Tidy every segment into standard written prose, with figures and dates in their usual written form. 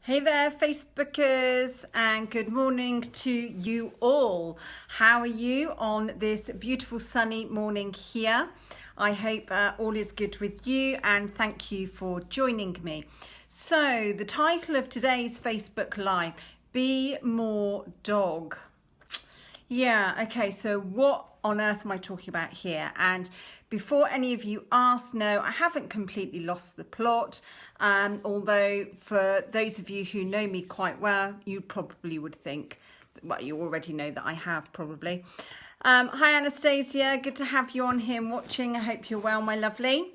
Hey there, Facebookers, and good morning to you all. How are you on this beautiful sunny morning here? I hope all is good with you, and thank you for joining me. So, the title of today's Facebook Live, Be More Dog. Yeah, okay, so what on earth am I talking about here? And before any of you ask, no, I haven't completely lost the plot. Although for those of you who know me quite well, you probably would think, well, you already know that I have probably. Hi Anastasia, good to have you on here and watching. I hope you're well, my lovely.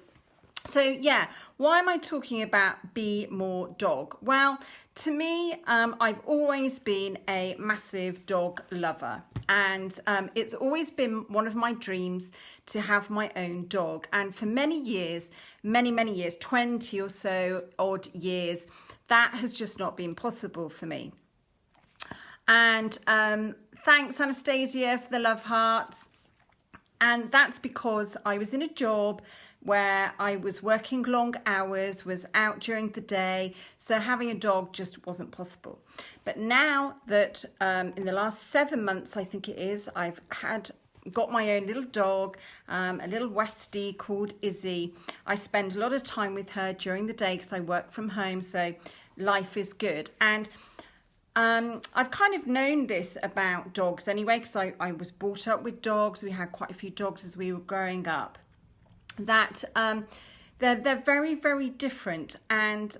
So yeah, why am I talking about Be More Dog? Well, to me, I've always been a massive dog lover. And it's always been one of my dreams to have my own dog. And for many years, many years, 20 or so odd years, that has just not been possible for me. And thanks, Anastasia, for the love hearts. And that's because I was in a job where I was working long hours, was out during the day, so having a dog just wasn't possible. But now that in the last 7 months, I think it is, I've got my own little dog, a little Westie called Izzy. I spend a lot of time with her during the day because I work from home, so life is good. And I've kind of known this about dogs anyway, because I was brought up with dogs. We had quite a few dogs as we were growing up. That they're very different. And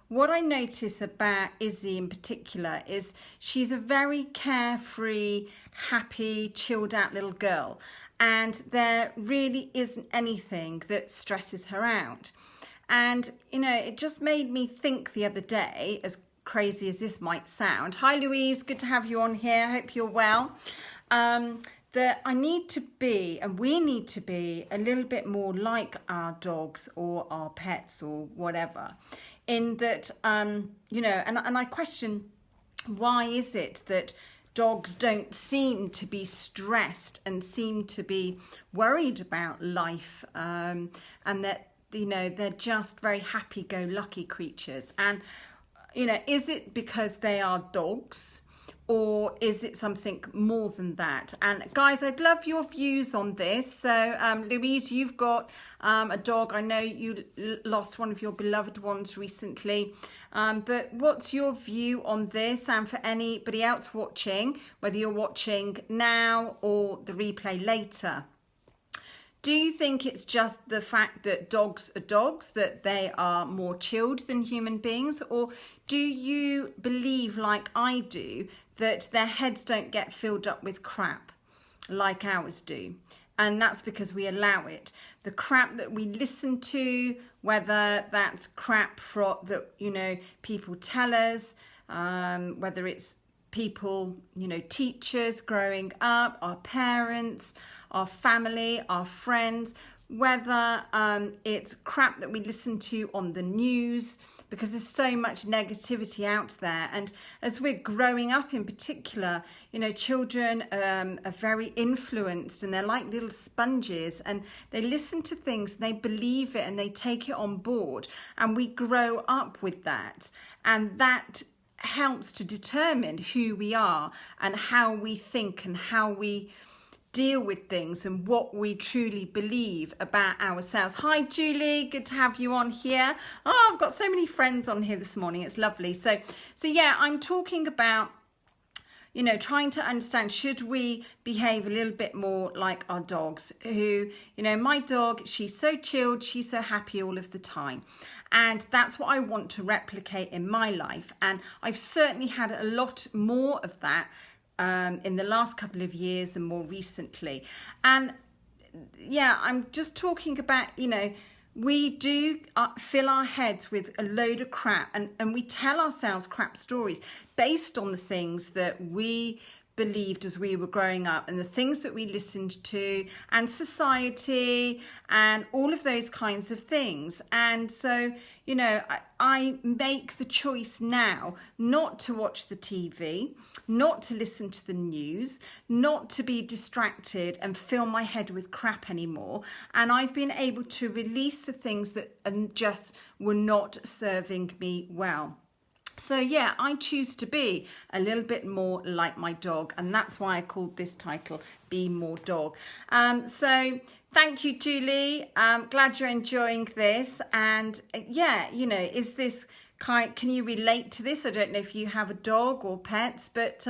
what I notice about Izzy in particular is she's a very carefree, happy, chilled out little girl. And there really isn't anything that stresses her out. And, you know, it just made me think the other day, as crazy as this might sound. Hi Louise, good to have you on here. Hope you're well. That I need to be, and we need to be, a little bit more like our dogs or our pets or whatever. In that, you know, and I question, why is it that dogs don't seem to be stressed and seem to be worried about life, and that, you know, they're just very happy-go-lucky creatures? And you know, is it because they are dogs, or is it something more than that? And guys, I'd love your views on this. So Louise, you've got a dog. I know you lost one of your beloved ones recently. But what's your view on this? And for anybody else watching, whether you're watching now or the replay later, do you think it's just the fact that dogs are dogs, that they are more chilled than human beings? Or do you believe, like I do, that their heads don't get filled up with crap like ours do? And that's because we allow it. The crap that we listen to, whether that's crap that, you know, people tell us, whether it's people, you know, teachers growing up, our parents, our family, our friends, whether it's crap that we listen to on the news, because there's so much negativity out there. And as we're growing up in particular, you know, children are very influenced, and they're like little sponges, and they listen to things, they believe it, and they take it on board. And we grow up with that. And that helps to determine who we are and how we think and how we deal with things and what we truly believe about ourselves. Hi Julie, good to have you on here. Oh, I've got so many friends on here this morning. It's lovely. So yeah, I'm talking about, you know, trying to understand, should we behave a little bit more like our dogs? Who, you know, my dog, she's so chilled, she's so happy all of the time. And that's what I want to replicate in my life. And I've certainly had a lot more of that in the last couple of years and more recently. And yeah, I'm just talking about, you know, we do fill our heads with a load of crap, and we tell ourselves crap stories based on the things that we believed as we were growing up, and the things that we listened to, and society, and all of those kinds of things. And so, you know, I make the choice now not to watch the TV, not to listen to the news, not to be distracted and fill my head with crap anymore. And I've been able to release the things that just were not serving me well. So yeah, I choose to be a little bit more like my dog, and that's why I called this title Be More Dog. So thank you, Julie. Glad you're enjoying this. And yeah, you know, is this can you relate to this? I don't know if you have a dog or pets, but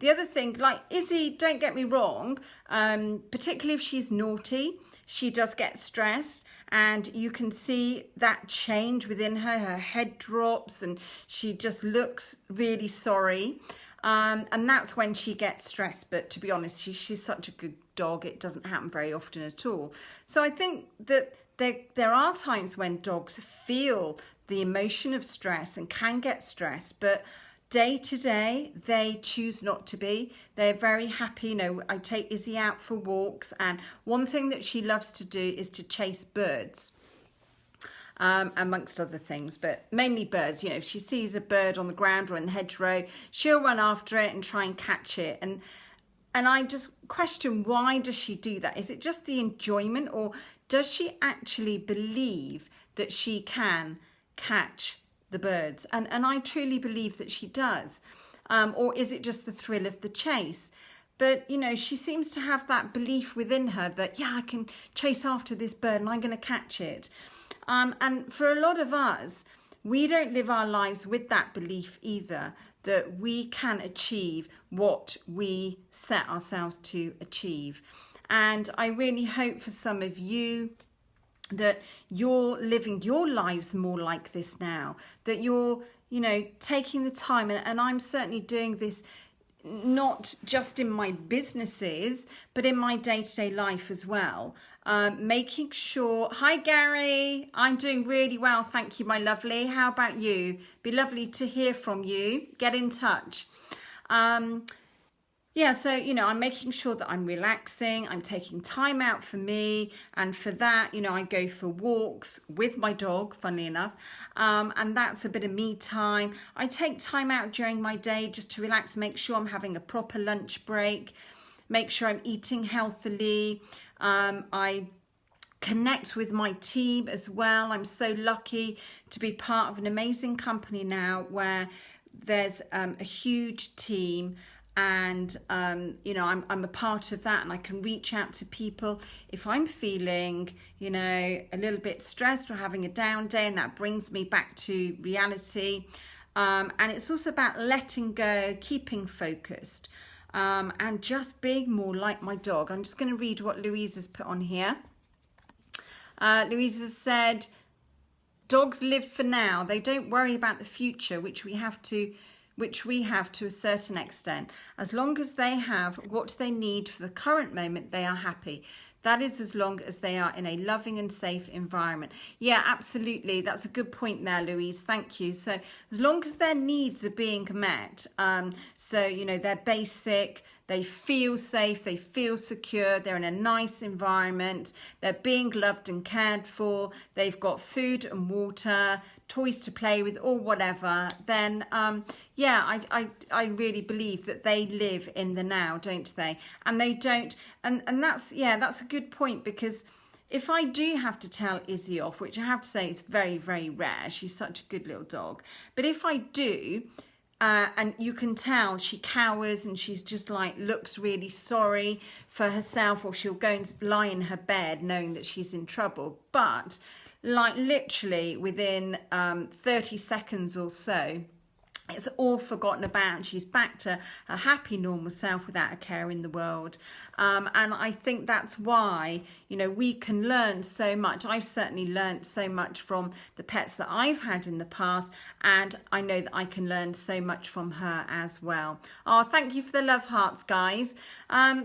the other thing, like Izzy, don't get me wrong, particularly if she's naughty, she does get stressed, and you can see that change within her. Her head drops and she just looks really sorry. And that's when she gets stressed. But to be honest, she's such a good dog. It doesn't happen very often at all. So I think that there are times when dogs feel the emotion of stress and can get stressed, but day to day, they choose not to be. They're very happy. You know, I take Izzy out for walks, and one thing that she loves to do is to chase birds, amongst other things, but mainly birds. You know, if she sees a bird on the ground or in the hedgerow, she'll run after it and try and catch it. And I just question, why does she do that? Is it just the enjoyment, or does she actually believe that she can catch the birds? And I truly believe that she does. Or is it just the thrill of the chase? But, you know, she seems to have that belief within her that, yeah, I can chase after this bird and I'm going to catch it. And for a lot of us, we don't live our lives with that belief either, that we can achieve what we set ourselves to achieve. And I really hope for some of you that you're living your lives more like this now, that you're, you know, taking the time, and I'm certainly doing this not just in my businesses, but in my day-to-day life as well. Making sure, hi Gary, I'm doing really well, thank you, my lovely. How about you? Be lovely to hear from you. Get in touch. Yeah, so, you know, I'm making sure that I'm relaxing, I'm taking time out for me, and for that, you know, I go for walks with my dog, funnily enough, and that's a bit of me time. I take time out during my day just to relax, make sure I'm having a proper lunch break, make sure I'm eating healthily. I connect with my team as well. I'm so lucky to be part of an amazing company now where there's a huge team. And, you know, I'm a part of that, and I can reach out to people if I'm feeling, you know, a little bit stressed or having a down day, and that brings me back to reality. And it's also about letting go, keeping focused, and just being more like my dog. I'm just going to read what Louise has put on here. Louise has said, dogs live for now. They don't worry about the future, which we have to a certain extent. As long as they have what they need for the current moment, they are happy. That is as long as they are in a loving and safe environment. Yeah, absolutely. That's a good point there, Louise. Thank you. So as long as their needs are being met, so, you know, they're basic, they feel safe, they feel secure, they're in a nice environment, they're being loved and cared for, they've got food and water, toys to play with, or whatever, then yeah, I really believe that they live in the now, don't they? And they don't, and that's, yeah, that's a good point, because if I do have to tell Izzy off, which I have to say is very, very rare, she's such a good little dog, but if I do, and you can tell she cowers and she's just like looks really sorry for herself, or she'll go and lie in her bed knowing that she's in trouble. But like literally within 30 seconds or so, it's all forgotten about, and she's back to her happy, normal self without a care in the world. And I think that's why, you know, we can learn so much. I've certainly learned so much from the pets that I've had in the past, and I know that I can learn so much from her as well. Oh, thank you for the love hearts, guys.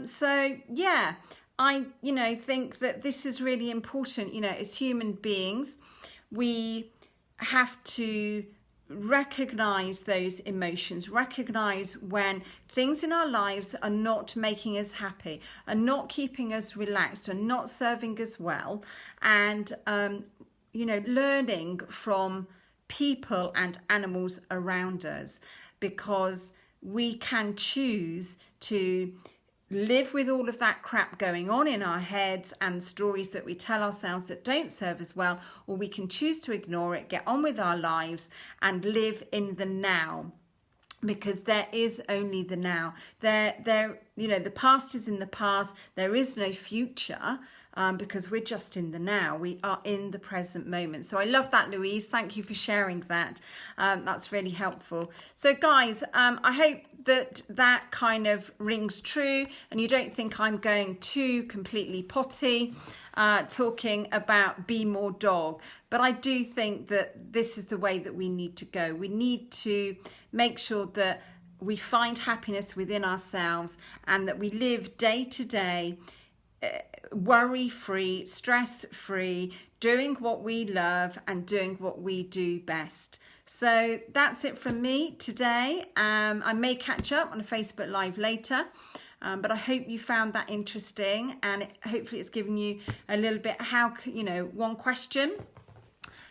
So, yeah, I, you know, think that this is really important. You know, as human beings, we have to recognize those emotions, recognize when things in our lives are not making us happy, are not keeping us relaxed, are not serving us well, and you know, learning from people and animals around us, because we can choose to live with all of that crap going on in our heads and stories that we tell ourselves that don't serve us well, or we can choose to ignore it, get on with our lives and live in the now. Because there is only the now. The past is in the past. There is no future because we're just in the now. We are in the present moment. So I love that, Louise. Thank you for sharing that. That's really helpful. So guys, I hope that kind of rings true and you don't think I'm going too completely potty talking about be more dog. But I do think that this is the way that we need to go. We need to make sure that we find happiness within ourselves and that we live day to day worry-free, stress-free, doing what we love and doing what we do best. So that's it from me today. I may catch up on a Facebook Live later. But I hope you found that interesting and hopefully it's given you a little bit, one question.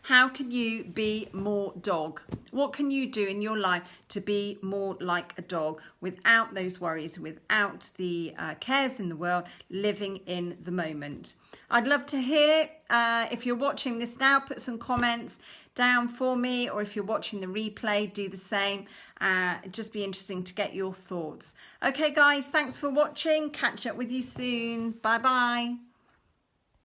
How can you be more dog? What can you do in your life to be more like a dog without those worries, without the cares in the world, living in the moment? I'd love to hear, if you're watching this now, put some comments down for me, or if you're watching the replay, do the same. It'd just be interesting to get your thoughts. Okay, guys, thanks for watching. Catch up with you soon. Bye-bye.